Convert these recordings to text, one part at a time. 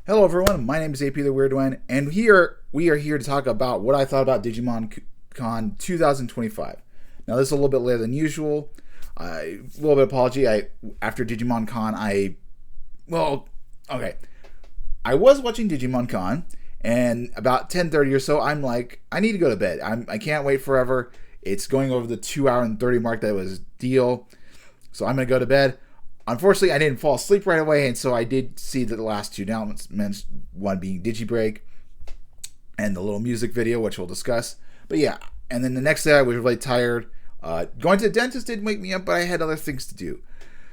Hello everyone, my name is AP the Weird One, and we are here to talk about what I thought about Digimon Con 2025. Now this is a little bit later than usual. A little bit of apology. After Digimon Con, well, okay. I was watching Digimon Con, and about 10:30 or so, I'm like, I need to go to bed. I can't wait forever. It's going over the 2 hour and 30 mark that was deal, so I'm gonna go to bed. Unfortunately, I didn't fall asleep right away, and so I did see the last two announcements, one being DigiBreak and the little music video, which we'll discuss. But yeah, and then the next day I was really tired. Going to the dentist didn't wake me up, but I had other things to do.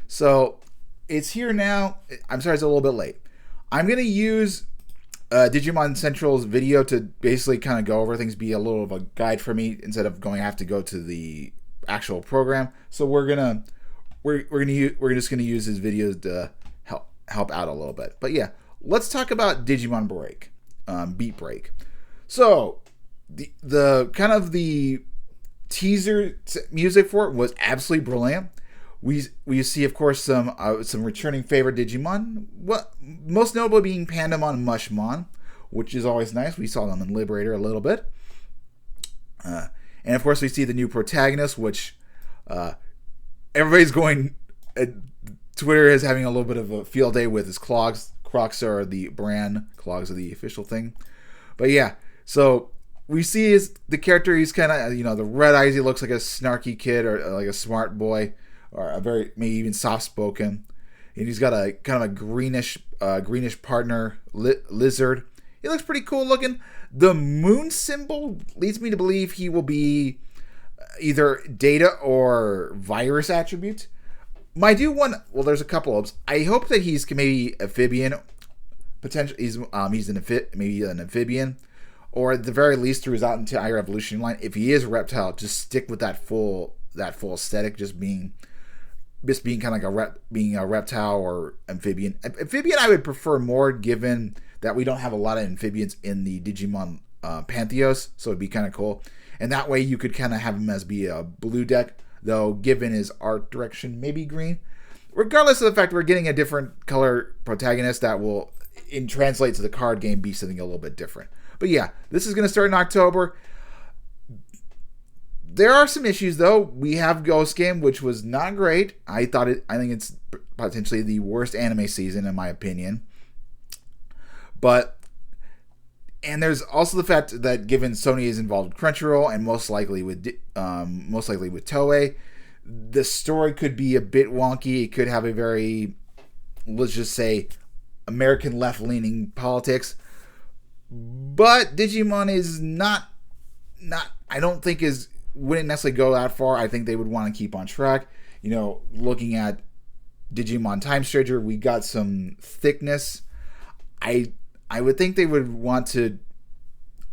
So it's here now. I'm sorry it's a little bit late. I'm going to use Digimon Central's video to basically kind of go over things, be a little of a guide for me instead of going to have to go to the actual program. So we're just gonna use his videos to help out a little bit. But yeah, let's talk about Digimon Break, Beat Break. So the kind of the teaser music for it was absolutely brilliant. We see of course some returning favorite Digimon. What most notably being Pandamon and Mushmon, which is always nice. We saw them in Liberator a little bit, and of course we see the new protagonist, which everybody's going. Twitter is having a little bit of a field day with his clogs. Crocs are the brand, clogs are the official thing. But yeah, so we see the character. He's kind of the red eyes. He looks like a snarky kid or like a smart boy, or a very maybe even soft spoken. And he's got a kind of a greenish partner lizard. He looks pretty cool looking. The moon symbol leads me to believe he will be either data or virus attributes. My do one. Well, there's a couple of. I hope that he's maybe amphibian. Potentially, he's maybe an amphibian, or at the very least through his entire evolution line. If he is a reptile, just stick with that full aesthetic. Just being kind of like being a reptile or amphibian. Amphibian, I would prefer more, given that we don't have a lot of amphibians in the Digimon Pantheos, so it'd be kind of cool. And that way, you could kind of have him as be a blue deck. Though given his art direction, maybe green. Regardless of the fact we're getting a different color protagonist that will, in translate to the card game, be something a little bit different. But yeah, this is going to start in October. There are some issues though. We have Ghost Game, which was not great. I think it's potentially the worst anime season in my opinion. And there's also the fact that given Sony is involved with Crunchyroll and most likely with Toei, the story could be a bit wonky. It could have a very, let's just say, American left-leaning politics. But Digimon is not. I don't think wouldn't necessarily go that far. I think they would want to keep on track. Looking at Digimon Time Stranger, we got some thickness. I would think they would want to.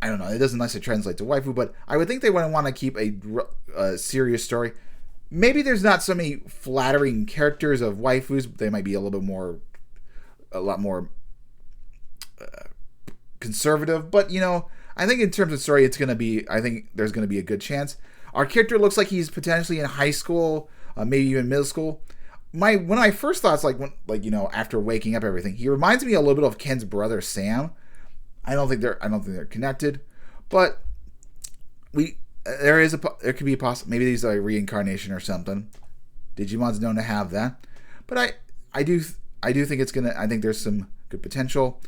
I don't know. It doesn't necessarily translate to waifu, but I would think they would want to keep a serious story. Maybe there's not so many flattering characters of waifus. But they might be a lot more conservative. But I think in terms of story, it's gonna be. I think there's gonna be a good chance. Our character looks like he's potentially in high school, maybe even middle school. One of my first thoughts, after waking up everything, he reminds me a little bit of Ken's brother Sam. I don't think they're connected, but there could be a possible, maybe these are a reincarnation or something. Digimon's known to have that, but I do think I think there's some good potential.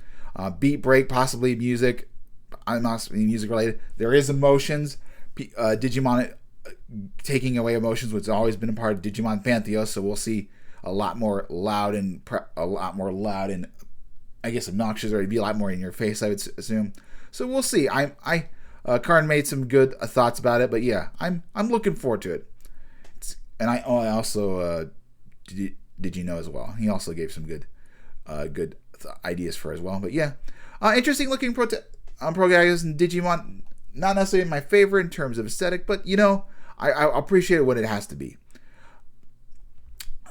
Beat Break, possibly music. I'm not music related. There is emotions. Digimon taking away emotions, which has always been a part of Digimon Pantheos, so we'll see a lot more loud and I guess obnoxious, or it'd be a lot more in your face, I would assume. So we'll see. Karn made some good thoughts about it, but yeah, I'm looking forward to it. And I also did you know as well? He also gave some good ideas for as well. But yeah, interesting looking protagonists in Digimon. Not necessarily my favorite in terms of aesthetic, but I appreciate what it has to be.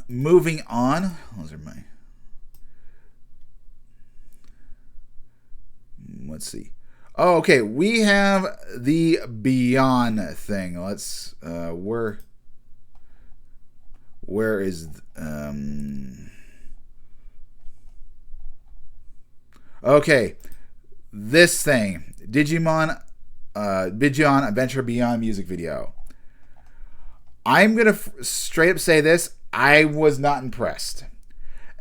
Moving on, those are my. Let's see. Oh, okay. We have the Beyond thing. Let's where is Okay, this thing, Digimon Adventure Beyond music video. I'm gonna straight up say this: I was not impressed.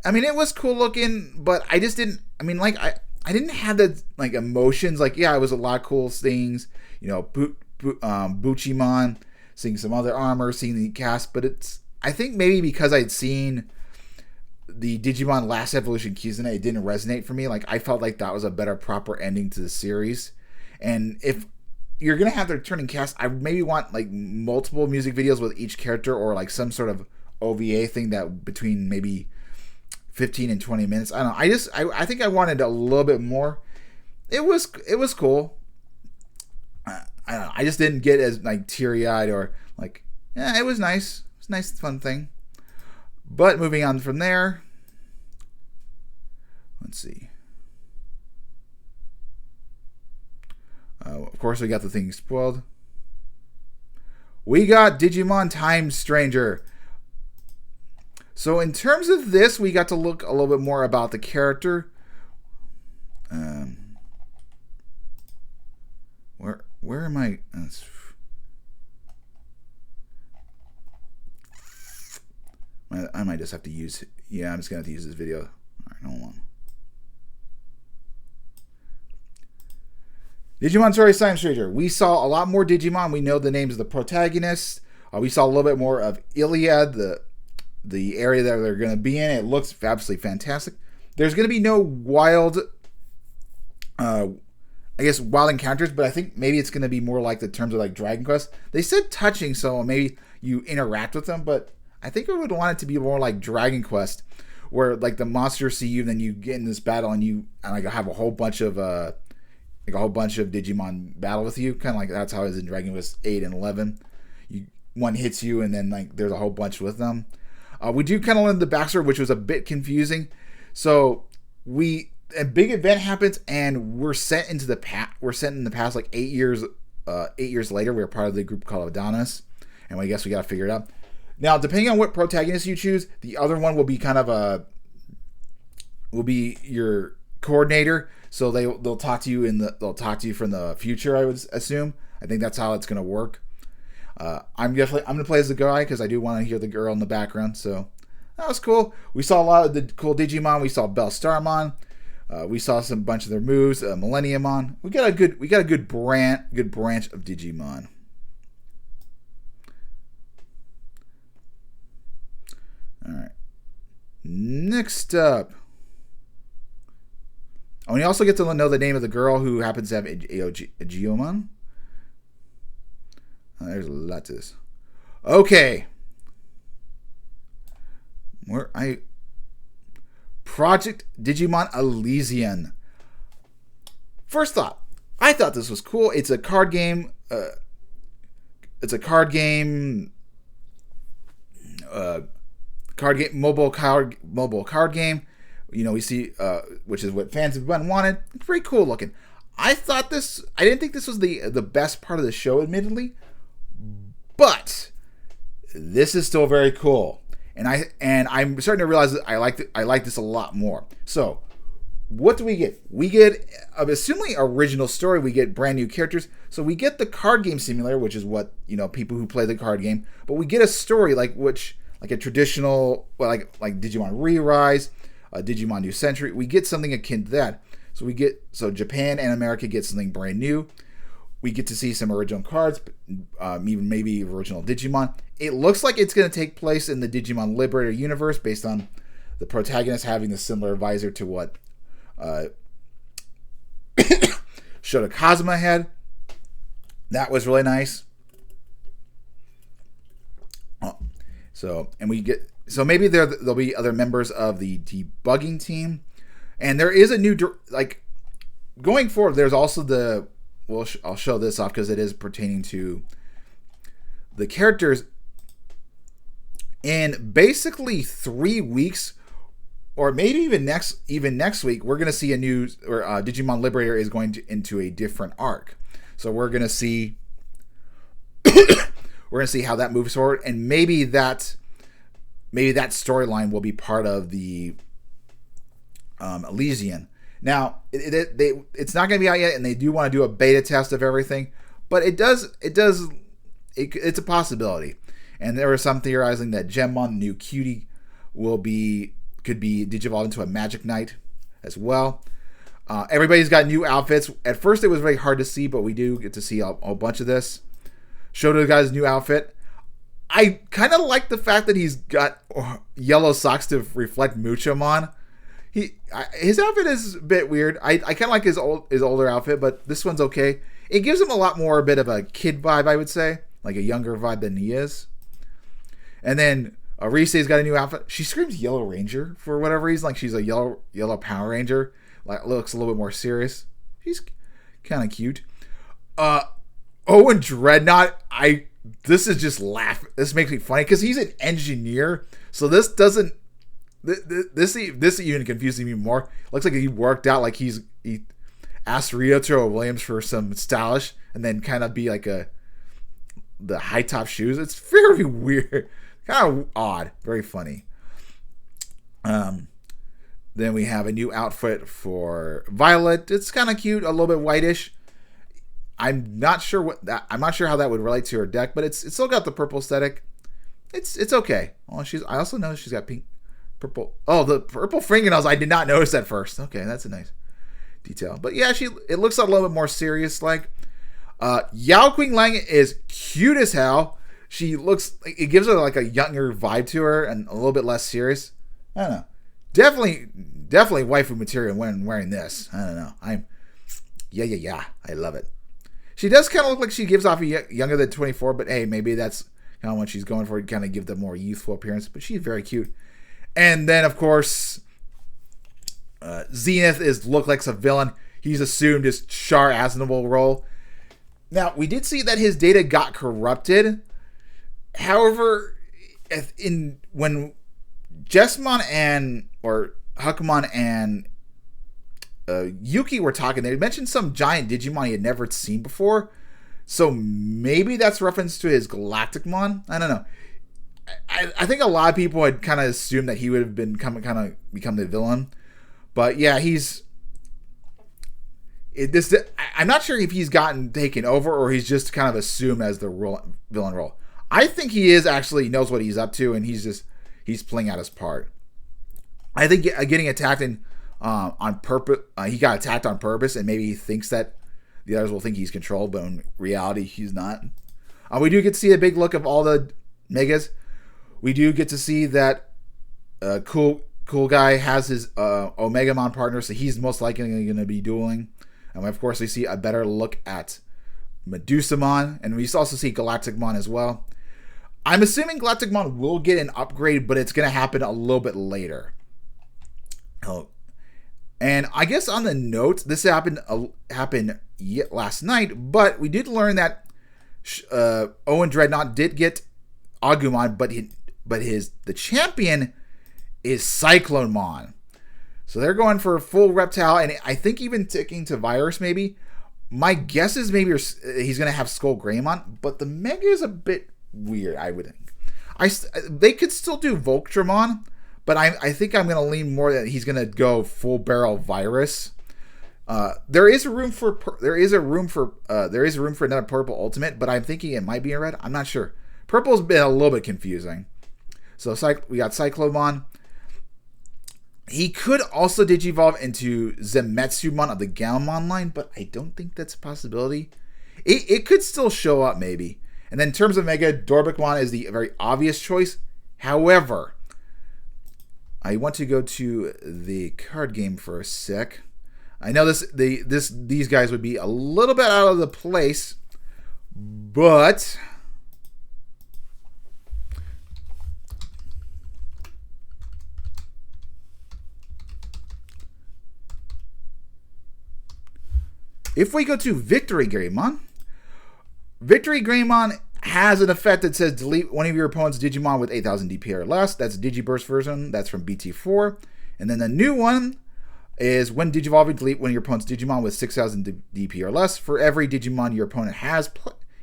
I mean, it was cool looking, but I just didn't. I mean, like I didn't have the like emotions. Like, yeah, it was a lot of cool things. You know, Buchimon, seeing some other armor, seeing the cast, but it's. I think maybe because I'd seen the Digimon Last Evolution Kizuna, it didn't resonate for me. Like, I felt like that was a better proper ending to the series. And if you're gonna have the returning cast, I maybe want like multiple music videos with each character, or like some sort of OVA thing that between maybe 15 and 20 minutes. I don't know. I think I wanted a little bit more. It was cool. I don't know. I just didn't get as like teary eyed or like, yeah, it was nice. It's a nice, fun thing. But moving on from there, let's see. Of course, we got the thing spoiled. We got Digimon Time Stranger. So in terms of this, we got to look a little bit more about the character. Where am I? I might just have to use. Yeah, I'm just gonna have to use this video. All right, hold on. Digimon Story Time Stranger. We saw a lot more Digimon. We know the names of the protagonists. We saw a little bit more of Iliad, the area that they're going to be in. It looks absolutely fantastic. There's going to be no wild, wild encounters, but I think maybe it's going to be more like the terms of like Dragon Quest. They said touching, so maybe you interact with them, but I think I would want it to be more like Dragon Quest, where like the monsters see you, and then you get in this battle, and you like have a whole bunch of Digimon battle with you, kind of like that's how it is in Dragon Quest 8 and 11. One hits you, and then like there's a whole bunch with them. We do kind of learn the backstory, which was a bit confusing. So a big event happens, and we're sent into the past. We're sent in the past like 8 years. 8 years later, we're part of the group called Adonis, and I guess we got to figure it out. Now, depending on what protagonist you choose, the other one will be kind of will be your coordinator. So they'll talk to you from the future, I would assume. I think that's how it's gonna work. I'm gonna play as the guy because I do want to hear the girl in the background. So that was cool. We saw a lot of the cool Digimon. We saw Bellstarmon. We saw some bunch of their moves. Millenniumon. We got a good branch of Digimon. All right. Next up. Oh, and you also get to know the name of the girl who happens to have a Geomon. Oh, there's a lot to this. Okay. Project Digimon Elysian. First thought. I thought this was cool. It's a card game. Mobile card game. You know, we see, which is what fans have wanted. It's pretty cool looking. I didn't think this was the best part of the show, admittedly, but this is still very cool, and I'm starting to realize that I like this a lot more. So, what do we get? We get, assuming original story, we get brand new characters. So we get the card game simulator, which is what people who play the card game, but we get a story like a traditional, like Digimon Re-Rise. Digimon New Century. We get something akin to that. So Japan and America get something brand new. We get to see some original cards, even maybe original Digimon. It looks like it's going to take place in the Digimon Liberator universe based on the protagonist having the similar visor to what Shota Kazuma had. That was really nice. So maybe there'll be other members of the debugging team, and there is a new going forward. There's also I'll show this off because it is pertaining to the characters. In basically 3 weeks, or maybe even next week, we're gonna see Digimon Liberator is going into a different arc. So we're gonna see how that moves forward, and maybe that storyline will be part of the Elysian. Now, it's not going to be out yet, and they do want to do a beta test of everything, but it's a possibility. And there was some theorizing that Gemmon, the new cutie, could be digivolved into a Magic Knight as well. Everybody's got new outfits. At first, it was very hard to see, but we do get to see a bunch of this. Shoto got his new outfit. I kind of like the fact that he's got yellow socks to reflect Muchomon. His outfit is a bit weird. I kind of like his older outfit, but this one's okay. It gives him a bit of a kid vibe, I would say, like a younger vibe than he is. And then Rise's got a new outfit. She screams Yellow Ranger for whatever reason, like she's a yellow Power Ranger. Like looks a little bit more serious. She's kind of cute. Owen Dreadnought, this is just laugh. This makes me funny because he's an engineer, so this doesn't. This even confuses me more. Looks like he worked out, like he asked Ryoto Williams for some stylish, and then kind of be like the high top shoes. It's very weird, kind of odd, very funny. Then we have a new outfit for Violet. It's kind of cute, a little bit whitish. I'm not sure how that would relate to her deck, but it's still got the purple aesthetic. It's okay. I also know she's got purple. Oh, the purple fingernails. I did not notice at first. Okay, that's a nice detail. But yeah, it looks a little bit more serious. Like Yao Qing Lang is cute as hell. She looks. It gives her like a younger vibe to her and a little bit less serious. I don't know. Definitely waifu material when wearing this. I don't know. Yeah. I love it. She does kind of look like she gives off younger than 24, but hey, maybe that's kind of what she's going for, to kind of give the more youthful appearance. But she's very cute. And then, of course, Zenith look like a villain. He's assumed his Char Aznable role. Now, we did see that his data got corrupted. However, when Jessamon or Hakumon and Yuki were talking, they mentioned some giant Digimon he had never seen before. So maybe that's reference to his Galacticmon. I don't know. I think a lot of people had kind of assumed that he would have become the villain. But yeah, I'm not sure if he's gotten taken over or he's just kind of assumed as the villain role. I think he knows what he's up to, and he's playing out his part. I think getting attacked on purpose, he got attacked on purpose, and maybe he thinks that the others will think he's controlled, but in reality, he's not. We do get to see a big look of all the megas. We do get to see that cool guy has his Omegamon partner, so he's most likely going to be dueling. And of course, we see a better look at Medusamon, and we also see Galacticmon as well. I'm assuming Galacticmon will get an upgrade, but it's going to happen a little bit later. Oh, and I guess on the note, this happened last night, but we did learn that Owen Dreadnought did get Agumon, but the champion is Cyclonemon. So they're going for a full reptile, and I think even ticking to virus maybe. My guess is maybe he's going to have Skull Greymon, but the Mega is a bit weird, I would think. They could still do Voltramon, but I think I'm going to lean more that he's going to go full barrel virus. There is a room for another purple ultimate, but I'm thinking it might be in red. I'm not sure. Purple's been a little bit confusing. So we got Cyclomon. He could also digivolve into Zemetsumon of the Gaomon line, but I don't think that's a possibility. It could still show up maybe. And then in terms of Mega, Dorbikmon is the very obvious choice. However, I want to go to the card game for a sec. I know these guys would be a little bit out of the place, but if we go to Victory Greymon has an effect that says delete one of your opponent's Digimon with 8,000 DP or less. That's Digiburst version. That's from BT4. And then the new one is when Digivolving, delete one of your opponent's Digimon with 6,000 DP or less. For every Digimon your opponent has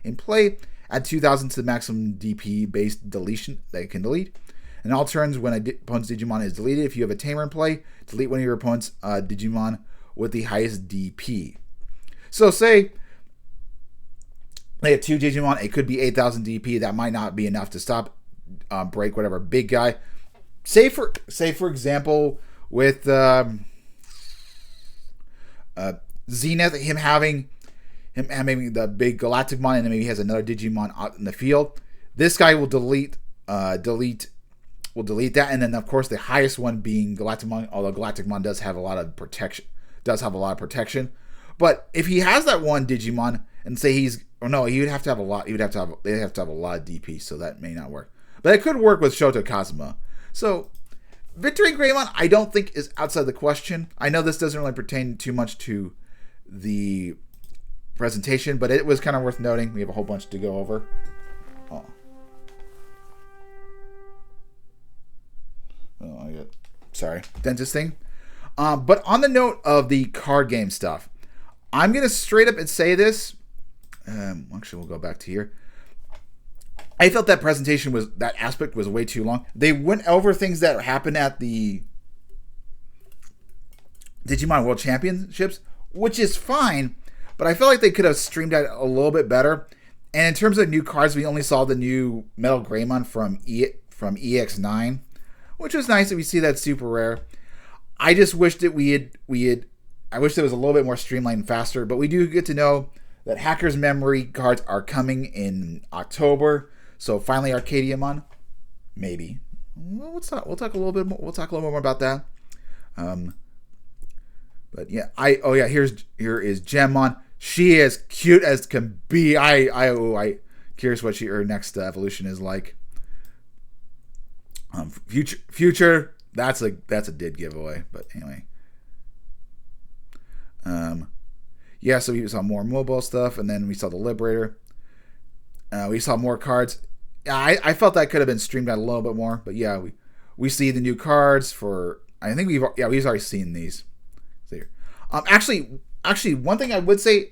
in play, add 2,000 to the maximum DP based deletion that it can delete. In all turns, when an opponent's Digimon is deleted, if you have a Tamer in play, delete one of your opponent's Digimon with the highest DP. So say they have 2 Digimon, it could be 8,000 DP. That might not be enough to stop break whatever big guy. Say for example with Zenith, him having the big Galacticmon, and then maybe he has another Digimon out in the field. This guy will delete that, and then of course the highest one being Galacticmon. Although Galacticmon does have a lot of protection, But if he has that one Digimon, and say he would have to have a lot. They have to have a lot of DP, so that may not work. But it could work with Shoto Kazuma. So Victory Greymon, I don't think is outside the question. I know this doesn't really pertain too much to the presentation, but it was kind of worth noting. We have a whole bunch to go over. Dentist thing. But on the note of the card game stuff, I'm going to straight up and say this. Actually, we'll go back to here. I felt that that aspect was way too long. They went over things that happened at the Digimon World Championships, which is fine, but I feel like they could have streamed that a little bit better. And in terms of new cards, we only saw the new Metal Greymon from EX9, which was nice that we see that super rare. I just wish that I wish it was a little bit more streamlined and faster, but we do get to know that Hacker's Memory cards are coming in October. So finally Arcadiamon, maybe. We'll talk a little bit more. We'll talk a little more about that. But yeah, here is Gemmon. She is cute as can be. I curious what her next evolution is like. Future. That's a did giveaway. But anyway. So we saw more mobile stuff, and then we saw the Liberator. We saw more cards. I felt that could have been streamed out a little bit more, but yeah, we see the new cards for. I think we've already seen these. Actually, one thing I would say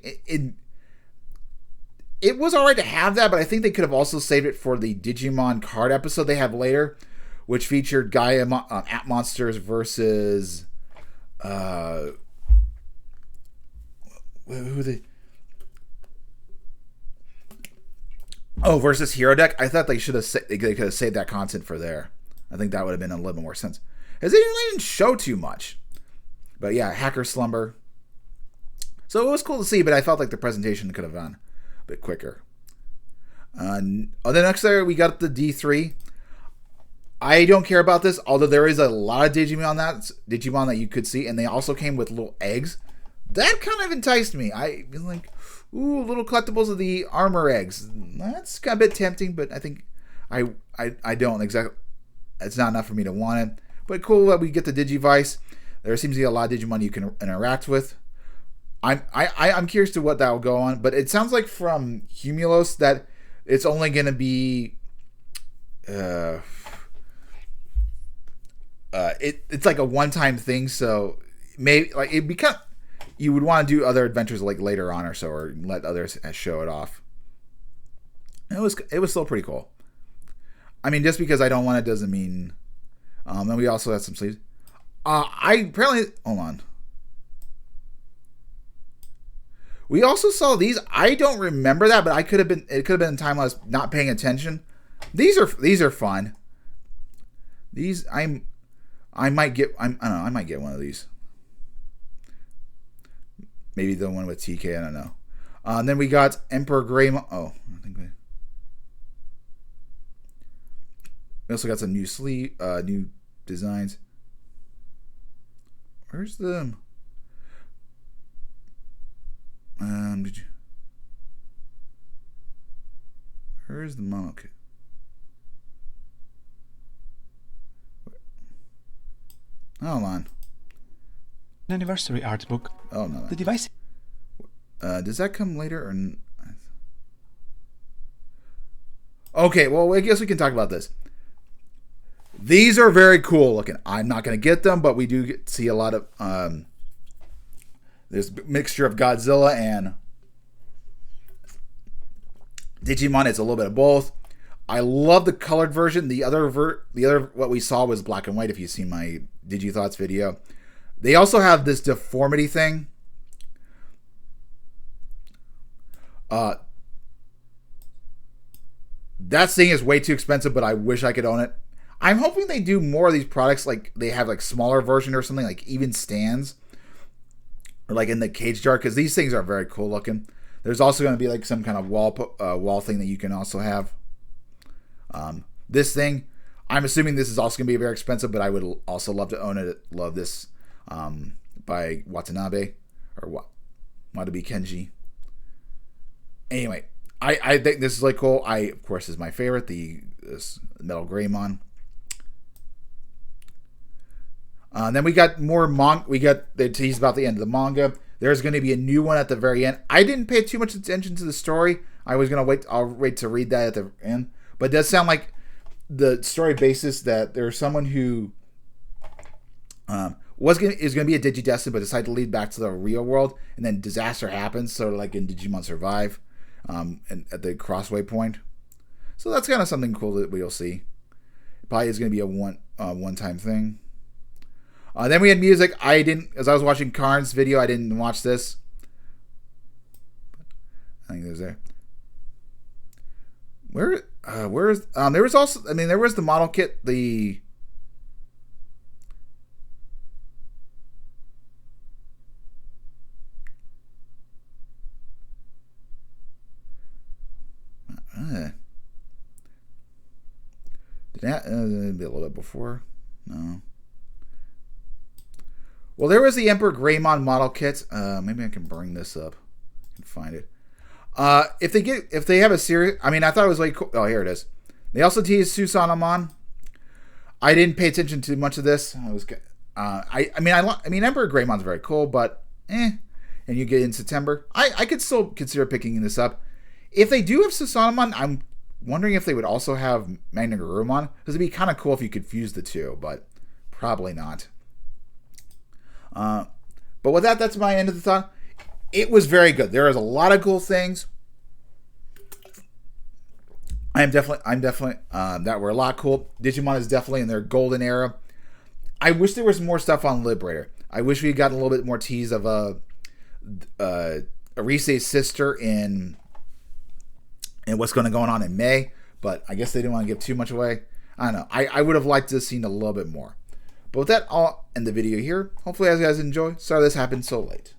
it was alright to have that, but I think they could have also saved it for the Digimon card episode they have later, which featured Gaia At Monsters versus versus Hero Deck. I thought they could have saved that content for there. I think that would have been a little bit more sense. Because they didn't show too much. But yeah, Hacker Slumber. So it was cool to see, but I felt like the presentation could have gone a bit quicker. The next there, we got the D3. I don't care about this, although there is a lot of Digimon that you could see, and they also came with little eggs. That kind of enticed me. I was like, ooh, little collectibles of the armor eggs. That's kind of a bit tempting, but I think I don't exactly. It's not enough for me to want it. But cool that we get the Digivice. There seems to be a lot of Digimon you can interact with. I'm curious to what that will go on, but it sounds like from Humulos that it's only going to be it's like a one-time thing, so maybe like it become you would want to do other adventures like later on or so, or let others show it off. It was still pretty cool. I mean, just because I don't want it doesn't mean. And we also had some sleeves. Hold on. We also saw these. I don't remember that, but it could have been a time I was not paying attention. These are fun. These I might get. I don't know. I might get one of these. Maybe the one with TK. I don't know. And then we got Emperor Greymon. Oh, I think we also got some new new designs. Where's the where's the mono kit? Hold on. An anniversary art book. Oh no. The device. Does that come later or? Okay, well, I guess we can talk about this. These are very cool looking. I'm not going to get them, but we do see a lot of this mixture of Godzilla and Digimon. It's a little bit of both. I love the colored version. The other what we saw was black and white. If you've seen my Digi Thoughts video, They also have this deformity thing. That thing is way too expensive, but I wish I could own it. I'm hoping they do more of these products, like they have like smaller version or something, like even stands, or like in the cage jar, because these things are very cool looking. There's also going to be like some kind of wall thing that you can also have. This thing, I'm assuming this is also going to be very expensive, but I would also love to own it. Love this by Watanabe or Watabe Kenji. Anyway, I think this is really cool. Of course, is my favorite, this Metal Greymon. Then we got more we got the tease about the end of the manga. There's going to be a new one at the very end. I didn't pay too much attention to the story. I was going to wait. I'll wait to read that at the end. But it does sound like the story basis that there's someone who is going to be a Digidestined, but decided to lead back to the real world, and then disaster happens, sort of like in Digimon Survive, and at the crossway point. So that's kind of something cool that we'll see. Probably is going to be a one-time thing. Then we had music. As I was watching Karn's video, I didn't watch this. I think it was there. There was also, there was the model kit, did that be a little bit before? No. Well, there was the Emperor Greymon model kit. Maybe I can bring this up. I can find it. If they have a series, I thought it was like cool. Oh, here it is. They also teased Susanomon. I didn't pay attention to much of this. Emperor Greymon's very cool, but And you get in September. I could still consider picking this up. If they do have Susanomon, I'm wondering if they would also have Magna Garurumon, because it'd be kind of cool if you could fuse the two, but probably not. But with that, that's my end of the thought. It was very good. There is a lot of cool things. I'm definitely that were a lot cool. Digimon is definitely in their golden era. I wish there was more stuff on Liberator. I wish we had gotten a little bit more tease of Arise's sister in what's going on in May, but I guess they didn't want to give too much away. I don't know. I would have liked to have seen a little bit more. But with that, I'll end the video here. Hopefully, as you guys enjoy. Sorry this happened so late.